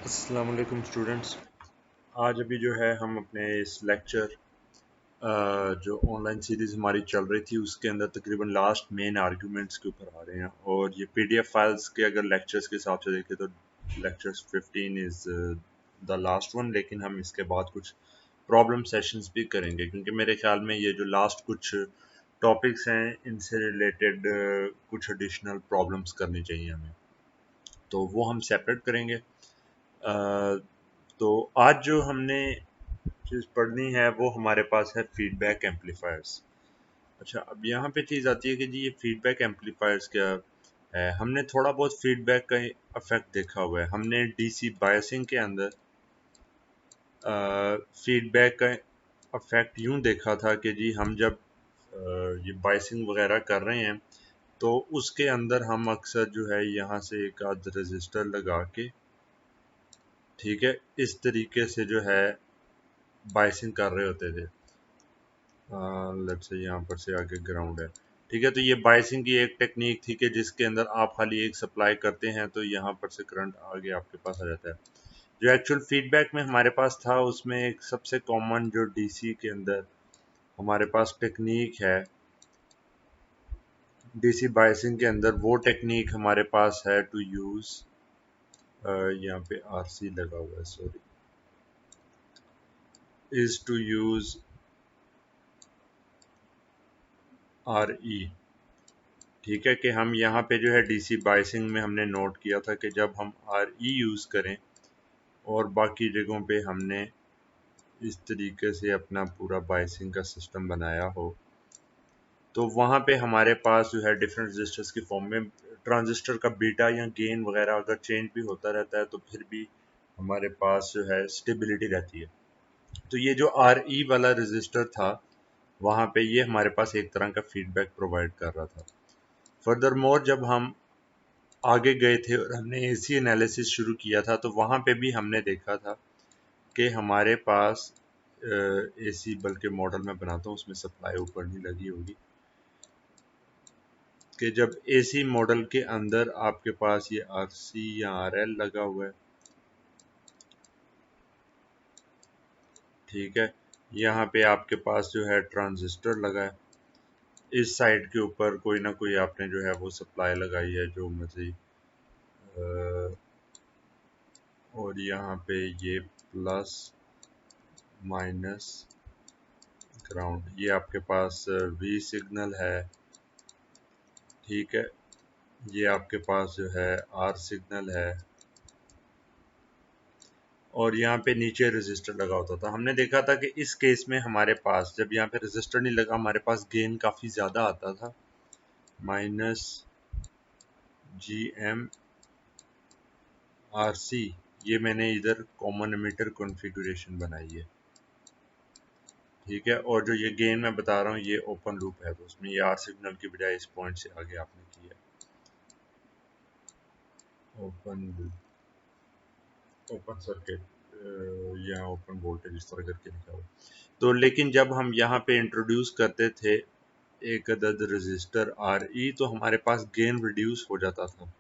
अस्सलाम वालेकुम स्टूडेंट्स। आज अभी जो है हम अपने इस लेक्चर जो ऑनलाइन सीरीज़ हमारी चल रही थी उसके अंदर तकरीबन लास्ट मेन आर्ग्यूमेंट्स के ऊपर आ रहे हैं। और ये पीडीएफ फाइल्स के अगर लेक्चर्स के हिसाब से देखें तो lectures 15 is the last one, लेकिन हम इसके बाद कुछ प्रॉब्लम सेशंस भी करेंगे क्योंकि मेरे ख्याल में ये जो लास्ट कुछ टॉपिक्स हैं इनसे रिलेटेड कुछ एडिशनल प्रॉब्लम्स करनी चाहिए हमें, तो वो हम सेपरेट करेंगे। तो आज जो हमने चीज़ पढ़नी है वो हमारे पास है फीडबैक एम्पलीफायर्स। अच्छा, अब यहाँ पे चीज़ आती है कि जी ये फीडबैक एम्पलीफायर्स क्या है। हमने थोड़ा बहुत फीडबैक का इफेक्ट देखा हुआ है। हमने डीसी बायसिंग के अंदर फीडबैक का इफेक्ट यूँ देखा था कि जी हम जब ये बायसिंग वगैरह कर रहे हैं तो उसके अंदर हम अक्सर जो है यहाँ से एक आध रजिस्टर लगा के, ठीक है, इस तरीके से जो है बाइसिंग कर रहे होते थे। लेट्स से यहाँ पर से आगे ग्राउंड है, ठीक है। तो ये बाइसिंग की एक टेक्निक थी कि जिसके अंदर आप खाली एक सप्लाई करते हैं तो यहाँ पर से करंट आगे आपके पास आ जाता है। जो एक्चुअल फीडबैक में हमारे पास था उसमें एक सबसे कॉमन जो डीसी के अंदर हमारे पास टेक्निक है, डीसी बाइसिंग के अंदर वो टेक्निक हमारे पास है टू यूज़, यहाँ पे आरसी लगा हुआ है, sorry, is to use R E. ठीक है, कि हम यहाँ पे जो है डीसी बाइसिंग में हमने नोट किया था कि जब हम आर ई यूज़ करें और बाकी जगहों पे हमने इस तरीके से अपना पूरा बाइसिंग का सिस्टम बनाया हो तो वहाँ पे हमारे पास जो है डिफरेंट रजिस्टर्स की फॉर्म में ट्रांजिस्टर का बीटा या गेन वगैरह अगर चेंज भी होता रहता है तो फिर भी हमारे पास जो है स्टेबिलिटी रहती है। तो ये जो आर ई वाला रजिस्टर था वहाँ पे ये हमारे पास एक तरह का फीडबैक प्रोवाइड कर रहा था। फर्दर मोर जब हम आगे गए थे और हमने एसी एनालिसिस शुरू किया था तो वहाँ पे भी हमने देखा था कि हमारे पास एसी, बल्कि मॉडल में बनाता हूँ उसमें सप्लाई ऊपर नहीं लगी होगी, कि जब एसी मॉडल के अंदर आपके पास ये आरसी या आरएल लगा हुआ है, ठीक है, यहाँ पे आपके पास जो है ट्रांजिस्टर लगा है, इस साइड के ऊपर कोई ना कोई आपने जो है वो सप्लाई लगाई है जो मजीद, और यहाँ पे ये प्लस माइनस ग्राउंड, ये आपके पास वी सिग्नल है, ठीक है, ये आपके पास जो है आर सिग्नल है, और यहाँ पे नीचे रेजिस्टर लगा होता था। हमने देखा था कि इस केस में हमारे पास जब यहाँ पे रेजिस्टर नहीं लगा हमारे पास गेन काफ़ी ज़्यादा आता था, minus G M R C. ये मैंने इधर कॉमन एमिटर कॉन्फ़िगरेशन बनाई है, ठीक है। और जो ये गेन मैं बता रहा हूँ ये ओपन लूप है तो उसमें ये आर सिग्नल की बजाय इस पॉइंट से आगे आपने किया ओपन ओपन सर्किट, यहाँ ओपन वोल्टेज इस तरह करके लिखा हुआ। तो लेकिन जब हम यहाँ पे इंट्रोड्यूस करते थे एक अदद रजिस्टर आर ई तो हमारे पास गेन रिड्यूस हो जाता था,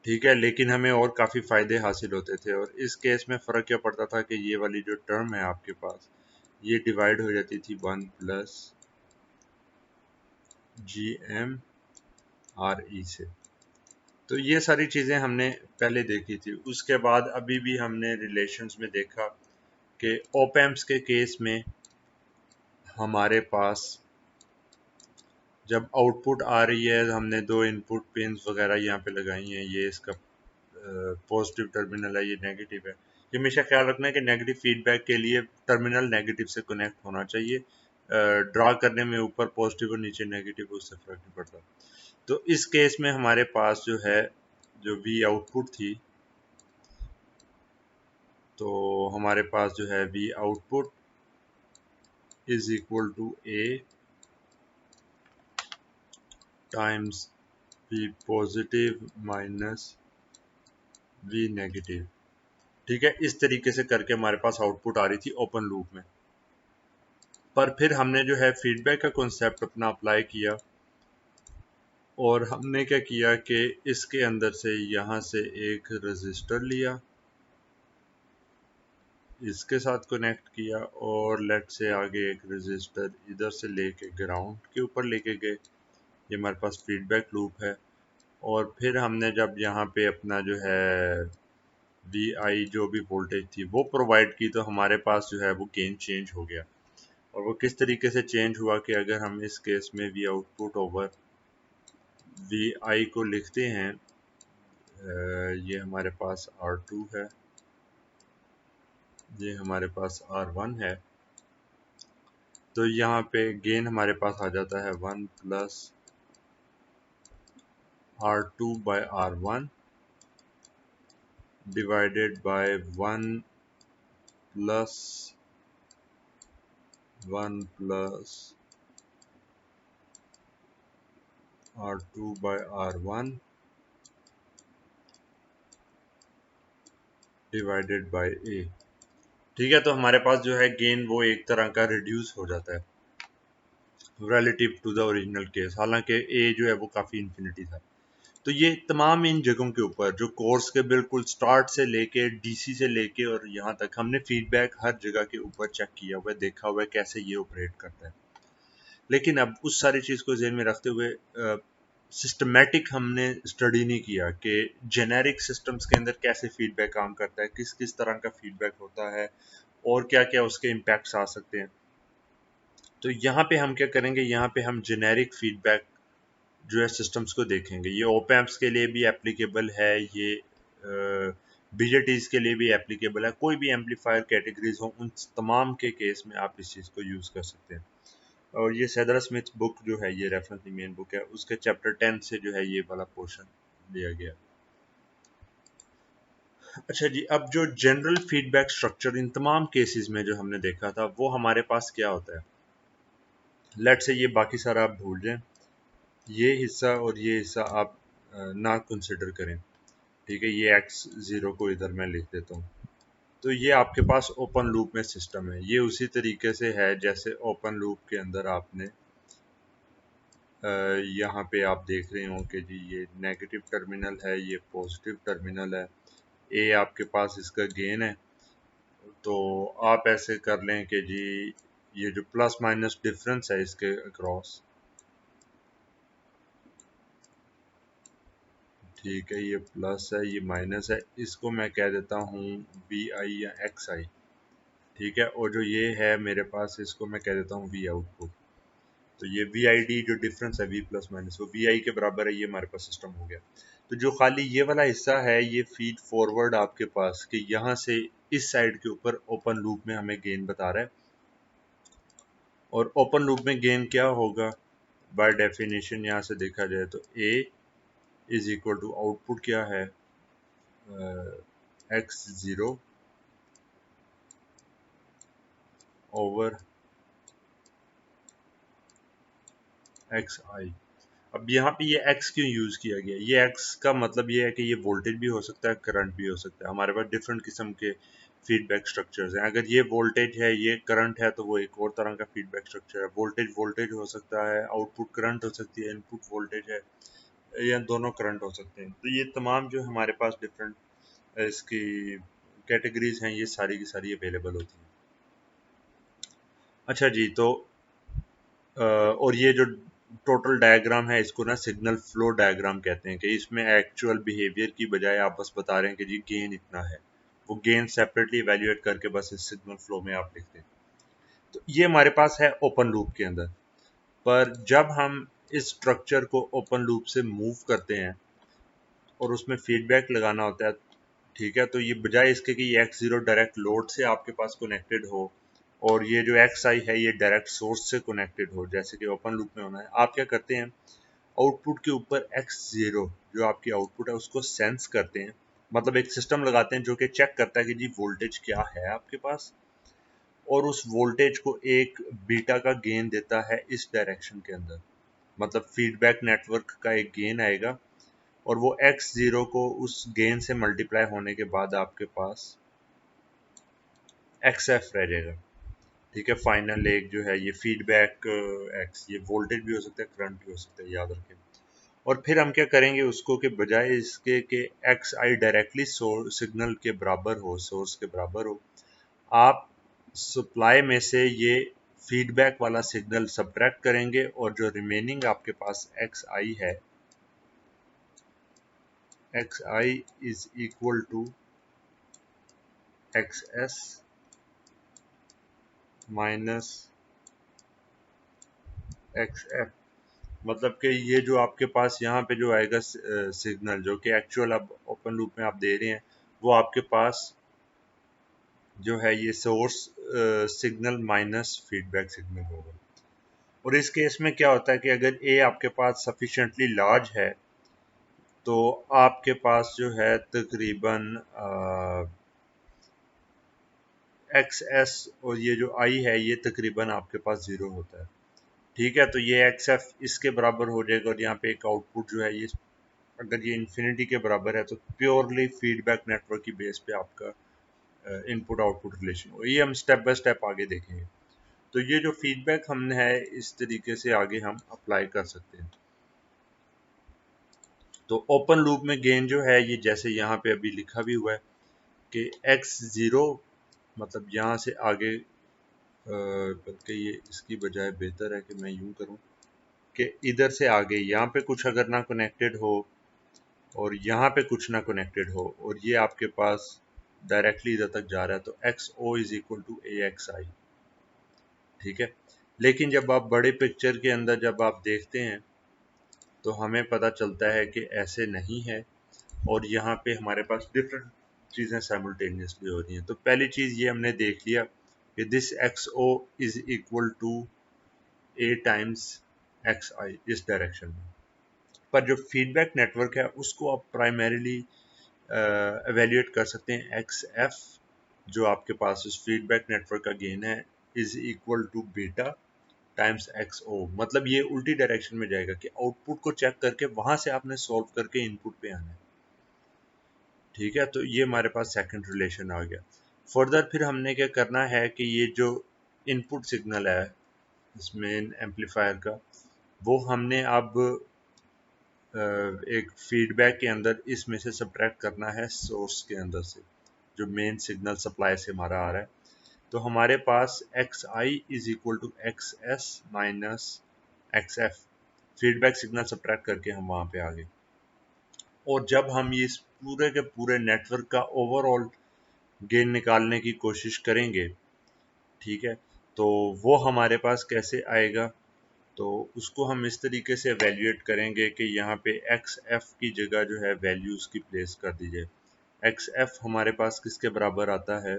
ठीक है, लेकिन हमें और काफ़ी फ़ायदे हासिल होते थे। और इस केस में फ़र्क क्या पड़ता था कि ये वाली जो टर्म है आपके पास ये डिवाइड हो जाती थी 1 plus G M R E से। तो ये सारी चीज़ें हमने पहले देखी थी। उसके बाद अभी भी हमने रिलेशंस में देखा कि ओप एम्प्स के केस में हमारे पास जब आउटपुट आ रही है हमने दो इनपुट पिन्स वगैरह यहाँ पे लगाई हैं, ये इसका पॉजिटिव टर्मिनल है, ये नेगेटिव है। ये हमेशा ख्याल रखना है कि नेगेटिव फीडबैक के लिए टर्मिनल नेगेटिव से कनेक्ट होना चाहिए। ड्रा करने में ऊपर पॉजिटिव और नीचे नेगेटिव उससे फर्क नहीं पड़ता। तो इस केस में हमारे पास जो है जो वी आउटपुट थी, तो हमारे पास जो है V output is equal to A times V positive minus V negative, ठीक है। इस तरीके से करके हमारे पास आउटपुट आ रही थी ओपन लूप में। पर फिर हमने जो है फीडबैक का कॉन्सेप्ट अपना अप्लाई किया और हमने क्या किया कि इसके अंदर से यहाँ से एक रजिस्टर लिया, इसके साथ कनेक्ट किया, और लेट से आगे एक रजिस्टर इधर से लेके ग्राउंड के ऊपर लेके गए। ये हमारे पास फीडबैक लूप है। और फिर हमने जब यहाँ पे अपना जो है वी आई जो भी वोल्टेज थी वो प्रोवाइड की, तो हमारे पास जो है वो गेन चेंज हो गया। और वो किस तरीके से चेंज हुआ कि अगर हम इस केस में वी आउटपुट ओवर वी आई को लिखते हैं, ये हमारे पास R2 है, ये हमारे पास R1 है, तो यहाँ पे गेन हमारे पास आ जाता है 1 plus R2 by R1 divided by plus 1 plus R2 by R1 divided by A। ठीक है, तो हमारे पास जो है गेन वो एक तरह का रिड्यूस हो जाता है relative to the original case, हालांकि ए जो है वो काफ़ी इन्फिनिटी था। तो ये तमाम इन जगहों के ऊपर जो कोर्स के बिल्कुल स्टार्ट से लेके डीसी से लेके और यहाँ तक हमने फीडबैक हर जगह के ऊपर चेक किया हुआ है, देखा हुआ है कैसे ये ऑपरेट करता है। लेकिन अब उस सारी चीज़ को ध्यान में रखते हुए सिस्टमेटिक हमने स्टडी नहीं किया कि जेनेरिक सिस्टम्स के अंदर कैसे फीडबैक काम करता है, किस किस तरह का फीडबैक होता है और क्या क्या उसके इम्पैक्ट्स आ सकते हैं। तो यहाँ पे हम क्या करेंगे, यहाँ पे हम जेनेरिक फीडबैक जो है सिस्टम्स को देखेंगे। ये ओप एम्प्स के लिए भी एप्लीकेबल है, ये बीजेटीज के लिए भी एप्लीकेबल है, कोई भी एम्पलीफायर कैटेगरीज हो उन तमाम के केस में आप इस चीज़ को यूज़ कर सकते हैं। और ये सैदरा स्मिथ बुक जो है, ये रेफरेंस मेन बुक है, उसके चैप्टर 10 से जो है ये वाला पोर्शन लिया गया। अच्छा जी, अब जो जनरल फीडबैक स्ट्रक्चर इन तमाम केसेस में जो हमने देखा था वो हमारे पास क्या होता है। लेट से ये बाकी सारा आप भूल जाएं, ये हिस्सा और ये हिस्सा आप ना कंसिडर करें। ठीक है, ये x0 को इधर मैं लिख देता हूँ। तो ये आपके पास ओपन लूप में सिस्टम है, ये उसी तरीके से है जैसे ओपन लूप के अंदर आपने यहाँ पे आप देख रहे हो कि जी ये नेगेटिव टर्मिनल है, ये पॉजिटिव टर्मिनल है, ए आपके पास इसका गेन है। तो आप ऐसे कर लें कि जी ये जो प्लस माइनस डिफरेंस है इसके अक्रॉस, ठीक है, ये प्लस है ये माइनस है, इसको मैं कह देता हूँ वी आई या एक्स आई। ठीक है, और जो ये है मेरे पास इसको मैं कह देता हूँ वी आउटपुट। तो ये वी आई डी जो डिफरेंस है वी प्लस माइनस वो वी आई के बराबर है, ये हमारे पास सिस्टम हो गया। तो जो खाली ये वाला हिस्सा है ये फीड फॉरवर्ड आपके पास कि यहाँ से इस साइड के ऊपर ओपन लूप में हमें गेन बता रहा है। और ओपन लूप में गेन क्या होगा, बाय डेफिनेशन यहाँ से देखा जाए तो ए इज इक्वल टू आउटपुट क्या है, x0 ओवर xi। अब यहाँ पे ये x क्यों यूज़ किया गया, ये x का मतलब ये है कि ये वोल्टेज भी हो सकता है, करंट भी हो सकता है। हमारे पास डिफरेंट किस्म के फीडबैक स्ट्रक्चर्स हैं। अगर ये वोल्टेज है ये करंट है तो वो एक और तरह का फीडबैक स्ट्रक्चर है। वोल्टेज वोल्टेज हो सकता है, आउटपुट करंट हो सकती है, इनपुट वोल्टेज है, या दोनों करंट हो सकते हैं। तो ये तमाम जो हमारे पास डिफरेंट इसकी कैटेगरीज हैं, ये सारी की सारी अवेलेबल होती हैं। अच्छा जी, तो और ये जो टोटल डायग्राम है इसको ना सिग्नल फ्लो डायग्राम कहते हैं कि इसमें एक्चुअल बिहेवियर की बजाय आप बस बता रहे हैं कि जी गेन इतना है, वो गेन सेपरेटली इवेल्युएट करके बस इस सिग्नल फ्लो में आप लिखते हैं। तो ये हमारे पास है ओपन लूप के अंदर। पर जब हम इस स्ट्रक्चर को ओपन लूप से मूव करते हैं और उसमें फीडबैक लगाना होता है, ठीक है, तो ये बजाय इसके कि ये x0 डायरेक्ट लोड से आपके पास कनेक्टेड हो और ये जो xi है ये डायरेक्ट सोर्स से कनेक्टेड हो जैसे कि ओपन लूप में होना है, आप क्या करते हैं, आउटपुट के ऊपर x0 जो आपकी आउटपुट है उसको सेंस करते हैं। मतलब एक सिस्टम लगाते हैं जो कि चेक करता है कि जी वोल्टेज क्या है आपके पास, और उस वोल्टेज को एक बीटा का गेन देता है इस डायरेक्शन के अंदर। मतलब फीडबैक नेटवर्क का एक गेन आएगा और वो x0 को उस गेन से मल्टीप्लाई होने के बाद आपके पास xf रह जाएगा। ठीक है, फाइनल एक जो है ये फीडबैक x, ये वोल्टेज भी हो सकता है करंट भी हो सकता है, याद रखें। और फिर हम क्या करेंगे उसको कि बजाय इसके कि एक्स आई डायरेक्टली सिग्नल के बराबर हो, सोर्स के बराबर हो, आप सप्लाई में से ये फीडबैक वाला सिग्नल सब्ट्रैक्ट करेंगे और जो रिमेनिंग आपके पास एक्स आई है, X I is equal to X S minus X F. मतलब कि ये जो आपके पास यहाँ पे जो आएगा सिग्नल, जो कि एक्चुअल अब ओपन लूप में आप दे रहे हैं, वो आपके पास जो है ये source signal minus feedback signal होगा। और इस केस में क्या होता है कि अगर ए आपके पास सफिशेंटली लार्ज है तो आपके पास जो है तकरीबन एक्स एस और ये जो आई है ये तकरीबन आपके पास ज़ीरो होता है। ठीक है, तो ये एक्स एफ इसके बराबर हो जाएगा और यहाँ पे एक आउटपुट जो है ये अगर ये इन्फिनिटी के बराबर है तो प्योरली फीडबैक नेटवर्क की बेस पे आपका इनपुट आउटपुट रिलेशन हो। ये हम स्टेप बाय स्टेप आगे देखेंगे। तो ये जो फीडबैक हमने है इस तरीके से आगे हम अप्लाई कर सकते हैं। तो ओपन लूप में गेन जो है ये जैसे यहाँ पे अभी लिखा भी हुआ है कि एक्स ज़ीरो, मतलब यहाँ से आगे, बल्कि ये इसकी बजाय बेहतर है कि मैं यूं करूं कि इधर से आगे यहाँ पे कुछ अगर ना कनेक्टेड हो और यहाँ पे कुछ ना कनेक्टेड हो और ये आपके पास डायरेक्टली इधर तक जा रहा है तो X O is equal to A X I. ठीक है, लेकिन जब आप बड़े पिक्चर के अंदर जब आप देखते हैं तो हमें पता चलता है कि ऐसे नहीं है और यहाँ पे हमारे पास डिफरेंट चीज़ें साइमल्टेनियसली हो रही हैं। तो पहली चीज़ ये हमने देख लिया कि this X O is equal to A times X I इस डायरेक्शन में। पर जो फीडबैक नेटवर्क है उसको आप प्राइमरीली एवेल्यूएट कर सकते हैं एक्स एफ, जो आपके पास उस फीडबैक नेटवर्क का गेन है, is equal to beta times X O. मतलब ये उल्टी डायरेक्शन में जाएगा कि आउटपुट को चेक करके वहां से आपने सॉल्व करके इनपुट पे आना है। ठीक है, तो ये हमारे पास सेकंड रिलेशन आ गया। फर्दर फिर हमने क्या करना है कि ये जो इनपुट सिग्नल है इसमें एम्पलीफायर का, वो हमने अब एक फीडबैक के अंदर इसमें से सब्ट्रैक्ट करना है सोर्स के अंदर से, जो मेन सिग्नल सप्लाई से हमारा आ रहा है। तो हमारे पास X I is equal to X S minus X F, feedback signal subtract करके हम वहाँ पे आ गए। और जब हम ये इस पूरे के पूरे नेटवर्क का ओवरऑल गेन निकालने की कोशिश करेंगे, ठीक है, तो वो हमारे पास कैसे आएगा, तो उसको हम इस तरीके से एवेल्यूएट करेंगे कि यहाँ पे एक्स एफ की जगह जो है वैल्यूज की प्लेस कर दी जाए। एक्स एफ हमारे पास किसके बराबर आता है,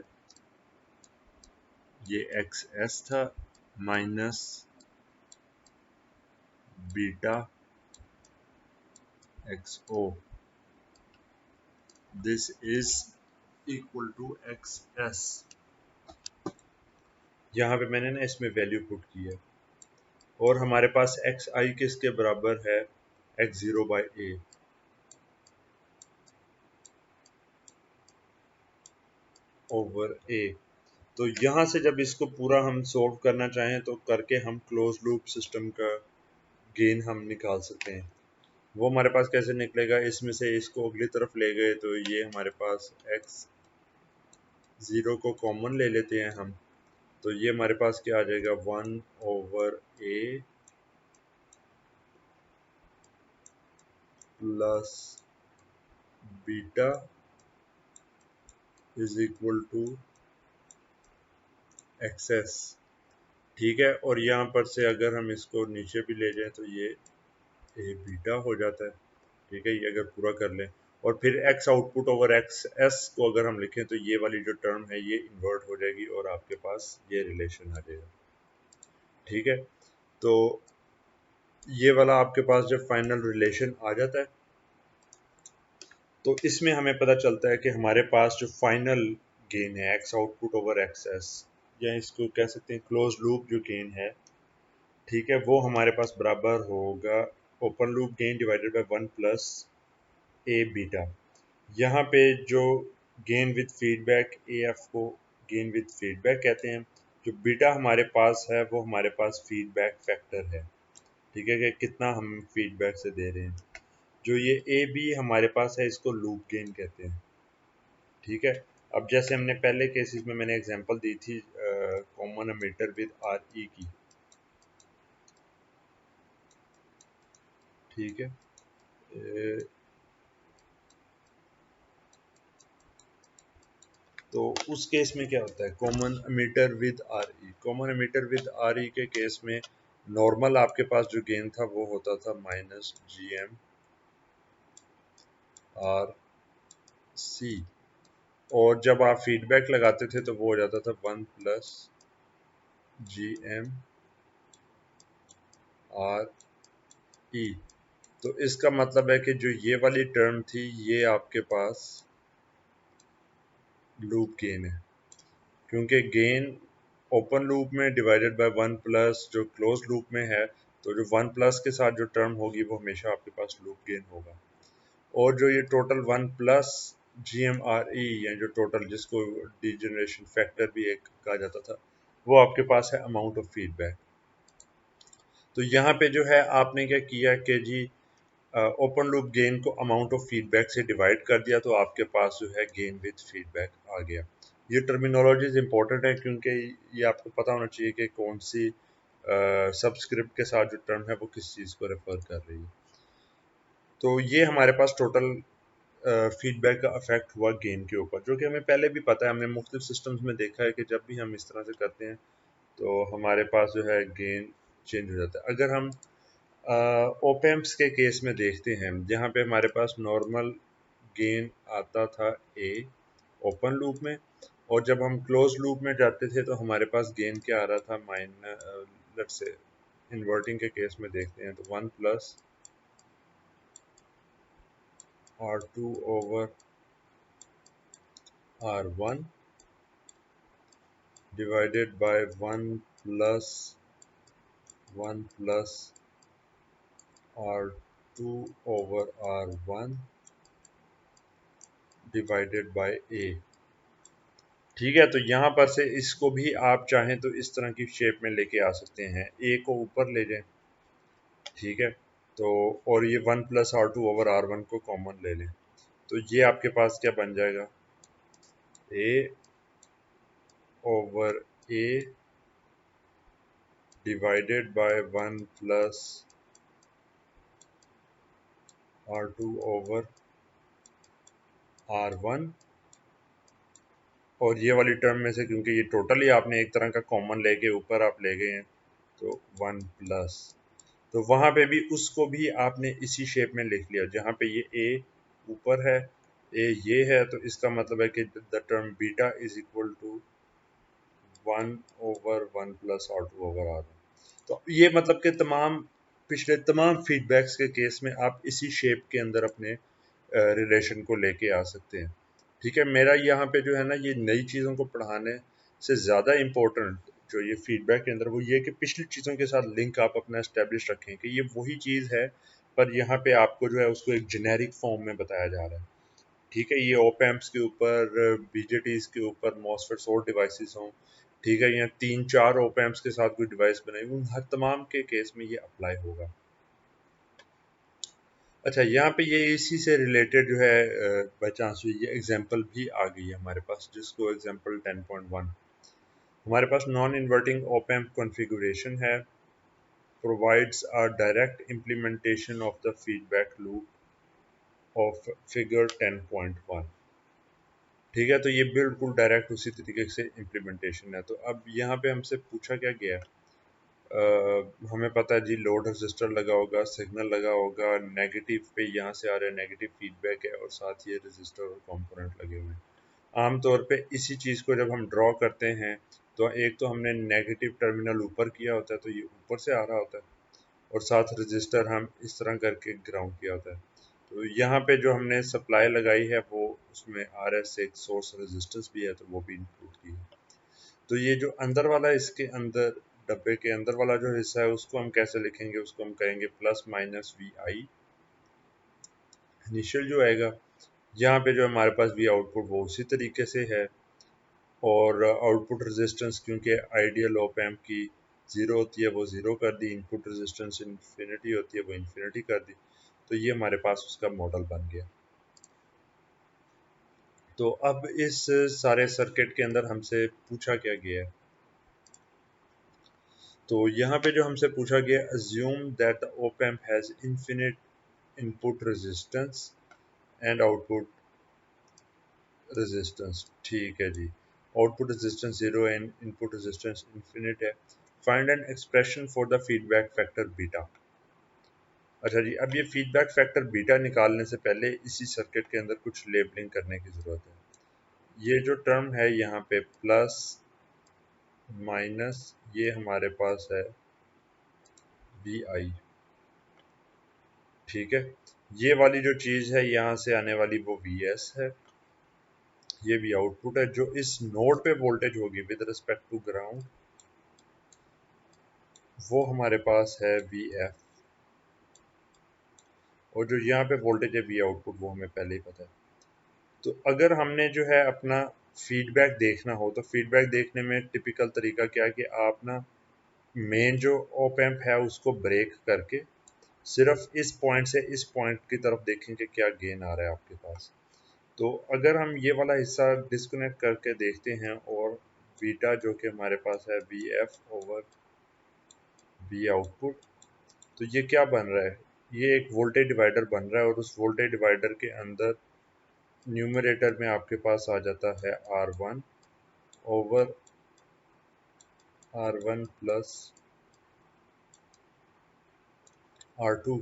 ये एक्स एस था minus beta X O, this is equal to X S. यहाँ पे मैंने ना इसमें वैल्यू पुट की है और हमारे पास एक्स आई किसके बराबर है, X zero by A over A. तो यहाँ से जब इसको पूरा हम सॉल्व करना चाहें तो करके हम क्लोज लूप सिस्टम का गेन हम निकाल सकते हैं। वो हमारे पास कैसे निकलेगा, इसमें से इसको अगली तरफ ले गए तो ये हमारे पास एक्स ज़ीरो को कॉमन ले लेते हैं हम, तो ये हमारे पास क्या आ जाएगा, one over A plus beta is equal to X S. ठीक है, और यहाँ पर से अगर हम इसको नीचे भी ले जाएं तो ये ए बीटा हो जाता है। ठीक है, ये अगर पूरा कर लें और फिर x output over x S को अगर हम लिखें तो ये वाली जो टर्म है ये इन्वर्ट हो जाएगी और आपके पास ये रिलेशन आ जाएगा। ठीक है, तो ये वाला आपके पास जब फाइनल रिलेशन आ जाता है तो इसमें हमें पता चलता है कि हमारे पास जो फाइनल गेन है x output over x S, या इसको कह सकते हैं क्लोज लूप जो गेन है, ठीक है, वो हमारे पास बराबर होगा open loop gain divided by one plus A beta. यहाँ पे जो gain with feedback A F को गेन विद फीडबैक कहते हैं, जो बीटा हमारे पास है वो हमारे पास फीडबैक फैक्टर है। ठीक है, कि कितना हम फीडबैक से दे रहे हैं। जो ये ए बी हमारे पास है इसको लूप गेन कहते हैं। ठीक है, अब जैसे हमने पहले केसेस में मैंने एग्जांपल दी थी common emitter with R E की। ठीक है, तो उस केस में क्या होता है, common emitter with R E. Common emitter with R E के केस में नॉर्मल आपके पास जो गेन था वो होता था minus G M R C, और जब आप फीडबैक लगाते थे तो वो हो जाता था 1 plus G M R E. तो इसका मतलब है कि जो ये वाली टर्म थी ये आपके पास लूप गेन है, क्योंकि गेन ओपन लूप में डिवाइडेड बाय 1 प्लस जो क्लोज लूप में है, तो जो 1 प्लस के साथ जो टर्म होगी वो हमेशा आपके पास लूप गेन होगा। और जो ये total 1 plus G M R E या जो टोटल जिसको डिजेनरेशन फैक्टर भी एक कहा जाता था, वो आपके पास है अमाउंट ऑफ फीडबैक। तो यहाँ पे जो है आपने क्या किया कि जी ओपन लूप गेन को अमाउंट ऑफ फीडबैक से डिवाइड कर दिया, तो आपके पास जो है गेन विद फीडबैक आ गया। ये टर्मिनोलॉजीज इंपॉर्टेंट है क्योंकि ये आपको पता होना चाहिए कि कौन सी सबस्क्रिप्ट के साथ जो टर्म है वो किस चीज़ को रेफर कर रही है। तो ये हमारे पास टोटल फीडबैक का अफेक्ट हुआ गेन के ऊपर, जो कि हमें पहले भी पता है, हमने मुख्तलिफ सिस्टम्स में देखा है कि जब भी हम इस तरह से करते हैं तो हमारे पास जो है गेन चेंज हो जाता है। अगर हम ओपेम्प्स के केस में देखते हैं जहाँ पे हमारे पास नॉर्मल गेन आता था ए ओपन लूप में, और जब हम क्लोज लूप में जाते थे तो हमारे पास गेन क्या आ रहा था, लेट्स से इन्वर्टिंग के केस में देखते हैं तो 1 plus R2 over R1 divided by 1 plus R2 over R1 divided by A। ठीक है, तो यहाँ पर से इसको भी आप चाहें तो इस तरह की शेप में लेके आ सकते हैं, ए को ऊपर ले जाएं। ठीक है, तो और ये 1 प्लस R2 ओवर R1 को कॉमन ले लें, तो ये आपके पास क्या बन जाएगा, ए over A divided by 1 plus R2 over R1, और ये वाली टर्म में से क्योंकि ये टोटल ही आपने एक तरह का कॉमन लेके ऊपर आप ले गए हैं तो 1 प्लस, तो वहाँ पे भी उसको भी आपने इसी शेप में लिख लिया जहाँ पे ये ए ऊपर है, ए ये है, तो इसका मतलब है कि the term beta is equal to 1 over 1 plus R2 over R1। तो ये मतलब कि पिछले तमाम फीडबैक्स के केस में आप इसी शेप के अंदर अपने रिलेशन को लेके आ सकते हैं। ठीक है, मेरा यहाँ पे जो है ना, ये नई चीज़ों को पढ़ाने से ज़्यादा इम्पोर्टेंट जो ये फीडबैक के अंदर वो ये कि पिछली चीज़ों के साथ लिंक आप अपना एस्टेब्लिश रखें कि ये वही चीज़ है, पर यहाँ पे आपको जो है उसको एक जेनेरिक फॉर्म में बताया जा रहा है। ठीक है, ये ओप एम्प्स के ऊपर, बीजेटीज के ऊपर, मॉसफेट्स और डिवाइसेस हों, ठीक है, या 3-4 ओप एम्प्स के साथ कोई डिवाइस बनाई, उन हर तमाम के केस में ये अप्लाई होगा। अच्छा, यहाँ पे ये इसी से रिलेटेड जो है बाई चांस हुई ये एग्जांपल भी आ गई है हमारे पास, जिसको एग्जांपल 10.1 हमारे पास non inverting op amp configuration है, provides a direct implementation of the feedback loop of figure 10.1। ठीक है, तो ये बिल्कुल डायरेक्ट उसी तरीके से इम्प्लीमेंटेशन है। तो अब यहाँ पे हमसे पूछा क्या गया है, हमें पता है जी लोड रजिस्टर लगा होगा, सिग्नल लगा होगा, नेगेटिव पे यहाँ से आ रहा है, नेगेटिव फीडबैक है, और साथ ही रजिस्टर और कंपोनेंट लगे हुए हैं। आमतौर पे इसी चीज़ को जब हम ड्रॉ करते हैं तो एक तो हमने नेगेटिव टर्मिनल ऊपर किया होता है तो ये ऊपर से आ रहा होता है, और साथ रजिस्टर हम इस तरह करके ग्राउंड किया होता है। तो यहाँ पे जो हमने सप्लाई लगाई है वो उसमें RS एक सोर्स रेजिस्टेंस भी है, तो वो भी इंक्लूड की है। तो ये जो अंदर वाला, इसके अंदर डब्बे के अंदर वाला जो हिस्सा है उसको हम कैसे लिखेंगे, उसको हम कहेंगे प्लस माइनस VI इनिशियल जो आएगा। यहाँ पे जो हमारे पास V आउटपुट वो उसी तरीके से है, और आउटपुट रेजिस्टेंस क्योंकि आइडियल ऑप एम्प की 0 होती है वो 0 कर दी, इनपुट रेजिस्टेंस इन्फिनिटी होती है वो इन्फिनिटी कर दी। तो ये हमारे पास उसका मॉडल बन गया। तो अब इस सारे सर्किट के अंदर हमसे पूछा क्या गया है, तो यहाँ पे जो हमसे पूछा गया, assume that the op amp has infinite input resistance and output resistance। ठीक है जी, output resistance 0 and input resistance infinite है। Find an expression for the feedback factor beta. अच्छा जी, अब ये फीडबैक फैक्टर बीटा निकालने से पहले इसी सर्किट के अंदर कुछ लेबलिंग करने की ज़रूरत है। ये जो टर्म है यहाँ पे प्लस माइनस, ये हमारे पास है वी आई। ठीक है, ये वाली जो चीज़ है यहाँ से आने वाली वो वी एस है। ये भी आउटपुट है। जो इस नोड पे वोल्टेज होगी विद रिस्पेक्ट टू ग्राउंड, वो हमारे पास है वी एफ। और जो यहाँ पे वोल्टेज है वी आउटपुट, वो हमें पहले ही पता है। तो अगर हमने जो है अपना फीडबैक देखना हो, तो फीडबैक देखने में टिपिकल तरीका क्या है कि आप ना मेन जो ऑप एम्प है उसको ब्रेक करके सिर्फ इस पॉइंट से इस पॉइंट की तरफ देखेंगे क्या गेन आ रहा है आपके पास। तो अगर हम ये वाला हिस्सा डिस्कनेक्ट करके देखते हैं और बीटा जो कि हमारे पास है V F over we output, तो ये क्या बन रहा है, ये एक वोल्टेज डिवाइडर बन रहा है। और उस वोल्टेज डिवाइडर के अंदर न्यूमरेटर में आपके पास आ जाता है R1 over R1 plus R2।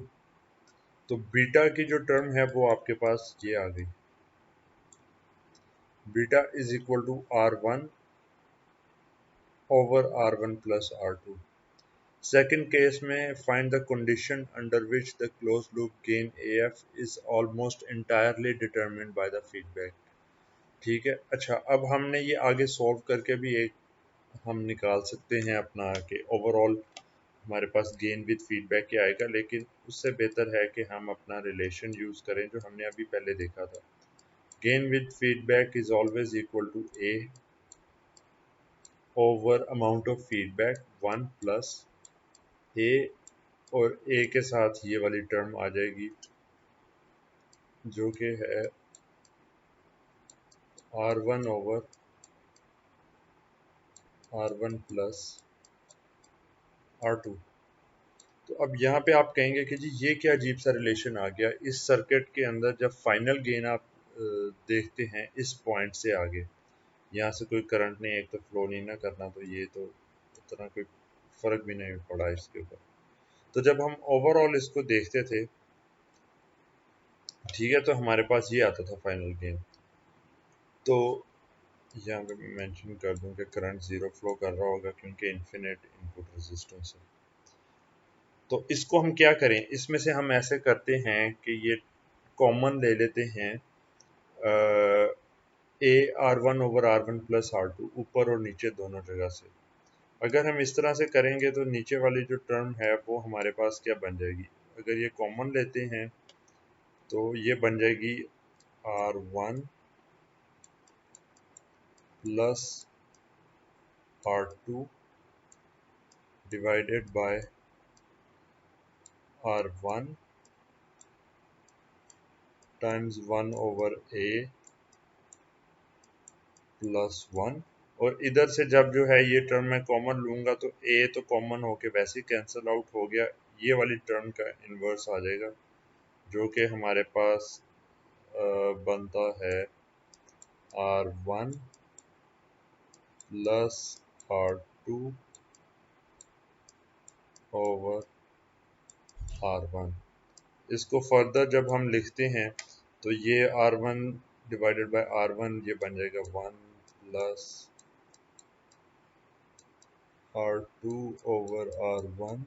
तो बीटा की जो टर्म है वो आपके पास ये आ गई, beta is equal to R1 over R1 plus R2। Second case में find the condition under which the close loop gain AF is almost entirely determined by the feedback. ठीक है, अच्छा अब हमने ये आगे सॉल्व करके भी एक हम निकाल सकते हैं अपना कि ओवरऑल हमारे पास गेन विद फीडबैक क्या आएगा, लेकिन उससे बेहतर है कि हम अपना रिलेशन यूज़ करें जो हमने अभी पहले देखा था। Gain with feedback is always equal to A over amount of feedback 1 plus A, और ए के साथ ये वाली टर्म आ जाएगी जो कि है R1 over R1 plus R2। तो अब यहाँ पे आप कहेंगे कि जी ये क्या अजीब सा रिलेशन आ गया इस सर्किट के अंदर, जब फाइनल गेन आप देखते हैं इस पॉइंट से आगे, यहाँ से कोई करंट नहीं, एक तो फ्लो नहीं ना करना, तो ये तो उतना कोई फर्क भी नहीं पड़ा इसके ऊपर। तो जब हम ओवरऑल इसको देखते थे, ठीक है, तो हमारे पास ये आता था फाइनल गेन। तो यहाँ पे मैं मेंशन कर दूं कि करंट ज़ीरो फ्लो कर रहा होगा क्योंकि इन्फिनिट इनपुट रेजिस्टेंस है। तो इसको हम क्या करें, इसमें से हम ऐसे करते हैं कि ये कॉमन ले लेते हैं, ए R1 over R1 plus R2 ऊपर और नीचे दोनों जगह से। अगर हम इस तरह से करेंगे तो नीचे वाली जो टर्म है वो हमारे पास क्या बन जाएगी, अगर ये कॉमन लेते हैं तो ये बन जाएगी R1 plus R2 divided by R1 times 1 over A plus 1। और इधर से जब जो है ये टर्म मैं कॉमन लूँगा तो A तो कॉमन होके वैसे ही कैंसिल आउट हो गया, ये वाली टर्म का इन्वर्स आ जाएगा जो कि हमारे पास बनता है R1 plus R2 over R1। इसको फर्दर जब हम लिखते हैं तो ये R1 डिवाइडेड बाय R1 ये बन जाएगा 1 plus R2 over R1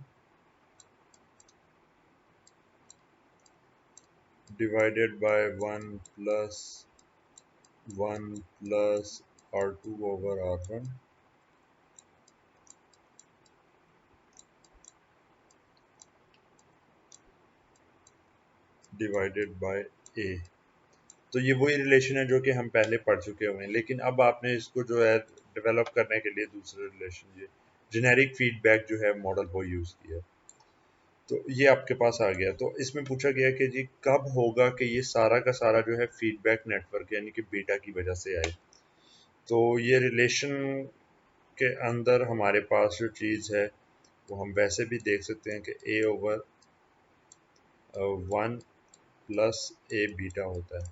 divided bye 1 plus R2 over R1 divided by A। तो ये वही रिलेशन है जो कि हम पहले पढ़ चुके हुए हैं, लेकिन अब आपने इसको जो है डेवलप करने के लिए दूसरे रिलेशन, ये जेनेरिक फीडबैक जो है मॉडल वो यूज़ किया। तो ये आपके पास आ गया। तो इसमें पूछा गया कि जी कब होगा कि ये सारा का सारा जो है फीडबैक नेटवर्क यानी कि बीटा की वजह से आए। तो ये रिलेशन के अंदर हमारे पास जो चीज़ है वो हम वैसे भी देख सकते हैं कि ए ओवर 1 प्लस ए बीटा होता है।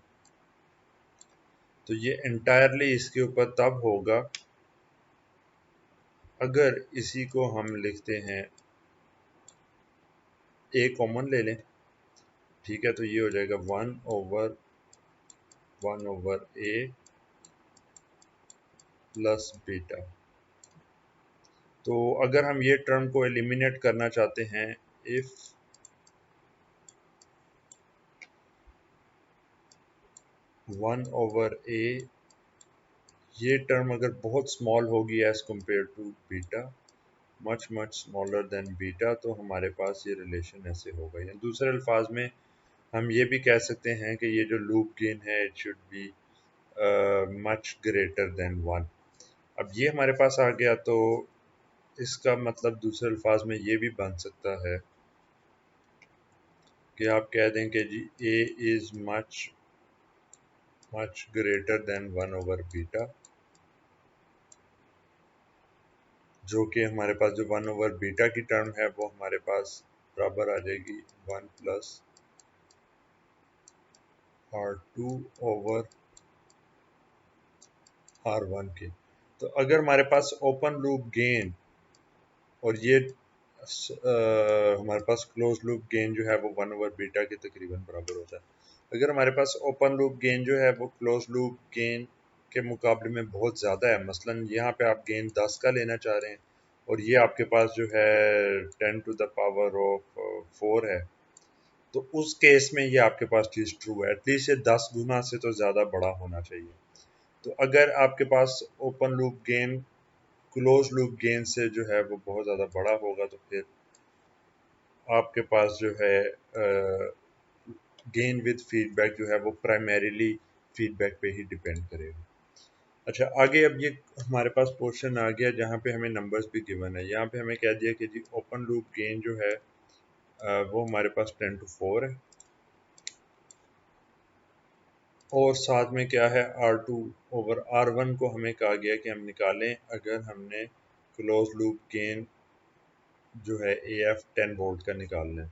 तो ये एंटायरली इसके ऊपर तब होगा अगर इसी को हम लिखते हैं ए कॉमन ले लें, ठीक है। तो ये हो जाएगा 1 ओवर ए प्लस बीटा। तो अगर हम ये टर्म को एलिमिनेट करना चाहते हैं, इफ 1/a, ये टर्म अगर बहुत स्मॉल होगी as compared to beta, much much smaller than beta, तो हमारे पास ये रिलेशन ऐसे होगा। या दूसरे अल्फाज में हम ये भी कह सकते हैं कि ये जो लूप गेन है it should be much greater then 1। अब ये हमारे पास आ गया, तो इसका मतलब दूसरे अल्फाज में ये भी बन सकता है कि आप कह दें कि जी A is much much greater than 1/बीटा, जो कि हमारे पास जो 1/बीटा की टर्म है वो हमारे पास बराबर आ जाएगी 1 प्लस R2/R1 के। तो अगर हमारे पास ओपन लूप गेन और ये हमारे पास क्लोज लूप गेन जो है वो 1/बीटा के तकरीबन बराबर होता है। अगर हमारे पास ओपन लूप गेन जो है वो क्लोज लूप गेन के मुकाबले में बहुत ज़्यादा है, मसलन यहाँ पे आप गेन 10 का लेना चाह रहे हैं और ये आपके पास जो है 10⁴ है, तो उस केस में ये आपके पास चीज़ ट्रू है। एटलीस्ट ये 10 गुना से तो ज़्यादा बड़ा होना चाहिए। तो अगर आपके पास open loop gain close loop gain से जो है वो बहुत ज़्यादा बड़ा होगा, तो फिर आपके पास जो है गेन विद फीडबैक जो है वो प्राइमरीली फीडबैक पे ही डिपेंड करेगा। अच्छा, आगे अब ये हमारे पास पोर्शन आ गया जहाँ पे हमें नंबर्स भी गिवन है। यहाँ पे हमें कह दिया कि जी ओपन लूप गेन जो है वो हमारे पास 10⁴ है और साथ में क्या है R2/R1 को हमें कहा गया कि हम निकालें अगर हमने क्लोज लूप गेन जो है AF 10 वोल्ट का निकालना है।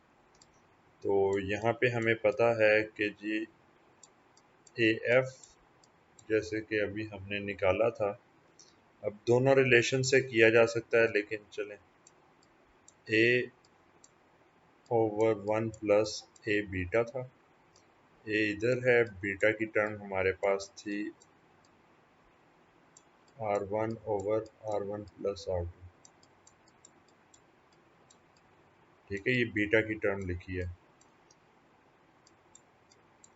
तो यहाँ पे हमें पता है कि जी AF जैसे कि अभी हमने निकाला था, अब दोनों रिलेशन से किया जा सकता है, लेकिन चलें A/1 प्लस ए बीटा था। ए इधर है, बीटा की टर्म हमारे पास थी R1/R1 प्लस R2। ठीक है, ये बीटा की टर्म लिखी है।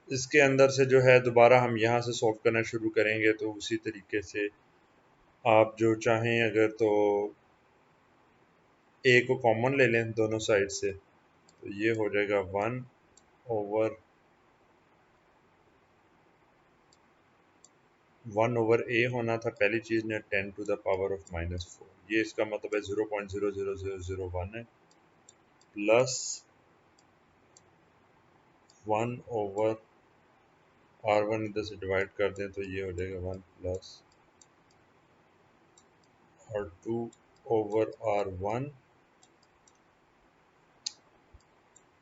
इसके अंदर से जो है दोबारा हम यहाँ से सॉल्व करना शुरू करेंगे, तो उसी तरीके से आप जो चाहें अगर तो ए को कॉमन ले लें दोनों साइड से, तो ये हो जाएगा 1/ए होना था पहली चीज़ ने 10⁻⁻⁴, ये इसका मतलब है 0.00001 है, प्लस 1/R1 इधर से डिवाइड कर दें तो ये हो जाएगा 1 प्लस R2/R1,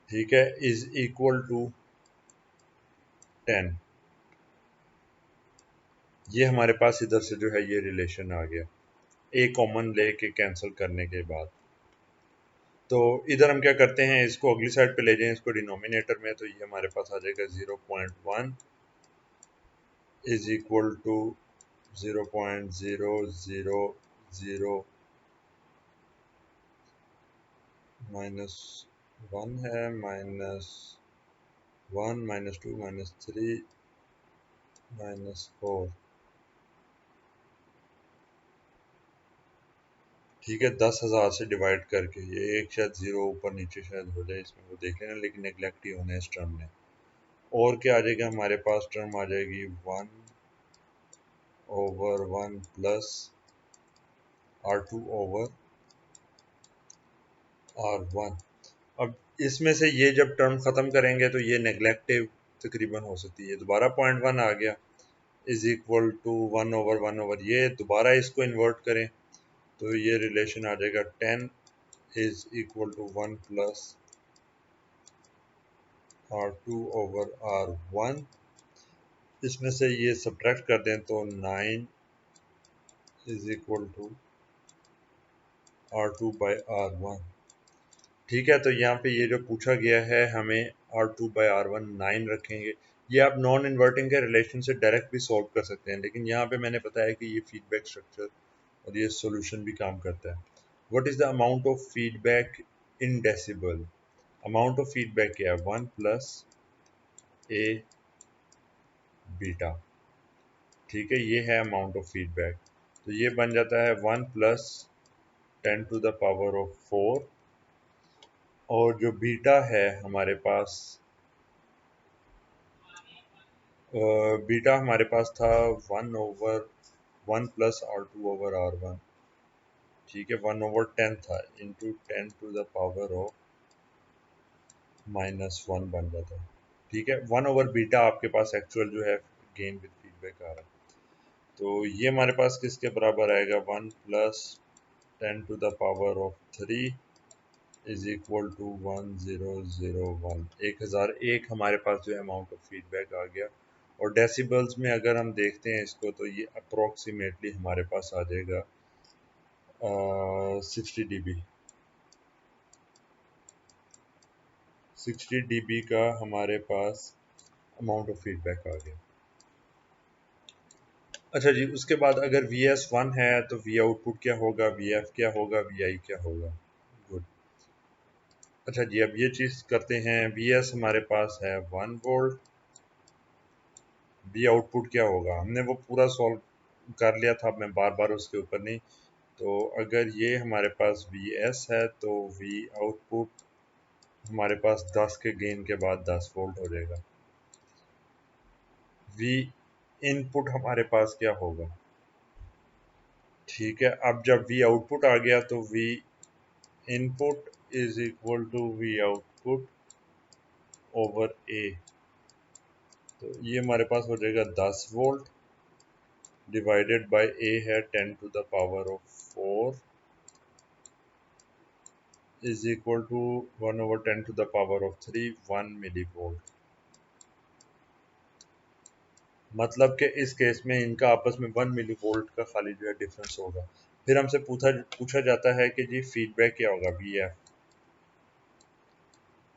ठीक है, इज इक्वल टू 10। ये हमारे पास इधर से जो है ये रिलेशन आ गया ए कॉमन लेके कैंसिल करने के बाद। तो इधर हम क्या करते हैं, इसको अगली साइड पे ले जाएं, इसको डिनोमिनेटर में, तो ये हमारे पास आ जाएगा 0.1 इज इक्वल टू 0.000 -1 है, -1 -2 -3 -4, ठीक है, 10,000 से डिवाइड करके। ये एक शायद जीरो ऊपर नीचे शायद हो जाए इसमें, वो देख लेना, लेकिन नेगलेक्ट ही होना है इस टर्म में। और क्या आ जाएगा हमारे पास, टर्म आ जाएगी 1/1 प्लस R2/R1। अब इसमें से ये जब टर्म ख़त्म करेंगे तो ये नेगलेक्टिव तकरीबन हो सकती है। दोबारा 0.1 आ गया इज इक्वल टू 1/1 ये दोबारा इसको इन्वर्ट करें तो ये रिलेशन आ जाएगा 10 is equal to 1 plus R2/R1। इसमें से ये सब्ट्रैक्ट कर दें तो 9 इज इक्वल टू R2/R1। ठीक है, तो यहाँ पे ये जो पूछा गया है हमें R2/R1 9 रखेंगे। ये आप नॉन इन्वर्टिंग के रिलेशन से डायरेक्ट भी सॉल्व कर सकते हैं, लेकिन यहाँ पे मैंने बताया कि ये फीडबैक स्ट्रक्चर और ये सॉल्यूशन भी काम करता है। What is the amount of feedback in decibel? Amount of feedback क्या है? 1 प्लस ए बीटा। ठीक है, ये है अमाउंट ऑफ फीडबैक। तो ये बन जाता है 1 प्लस 10⁴ और जो बीटा है हमारे पास बीटा हमारे पास था 1/1 प्लस R2/R1। ठीक है, 1/10 था इंटू 10⁻⁻1 बन जाता है। ठीक है, 1/बीटा आपके पास एक्चुअल जो है गेन विद फीडबैक आ रहा है। तो ये हमारे पास किसके बराबर आएगा? 1 प्लस 10⁻³ इज इक्वल टू 1001। 1001 हमारे पास जो है अमाउंट ऑफ फीडबैक आ गया। और डेसिबल्स में अगर हम देखते हैं इसको तो ये अप्रोक्सीमेटली हमारे पास आ जाएगा 60 dB। 60 dB का हमारे पास अमाउंट ऑफ फीडबैक आ गया। अच्छा जी, उसके बाद अगर VS1 है तो V आउटपुट क्या होगा, VF क्या होगा, VI क्या होगा? गुड। अच्छा जी, अब ये चीज़ करते हैं। VS हमारे पास है 1 वोल्ट। V आउटपुट क्या होगा? हमने वो पूरा सॉल्व कर लिया था, अब मैं बार बार उसके ऊपर नहीं। तो अगर ये हमारे पास VS है तो V आउटपुट हमारे पास 10 के गेन के बाद 10 वोल्ट हो जाएगा। V इनपुट हमारे पास क्या होगा? ठीक है, अब जब V आउटपुट आ गया तो V input is equal to V output over A। तो ये हमारे पास हो जाएगा 10 वोल्ट डिवाइडेड बाय A है 10⁻⁴ is equal to 1/10⁻³ 1 millivolt. मतलब कि इस केस में इनका आपस में 1 मिली वोल्ट का खाली जो है डिफरेंस होगा। फिर हमसे पूछा जाता है कि जी फीडबैक क्या होगा, VF।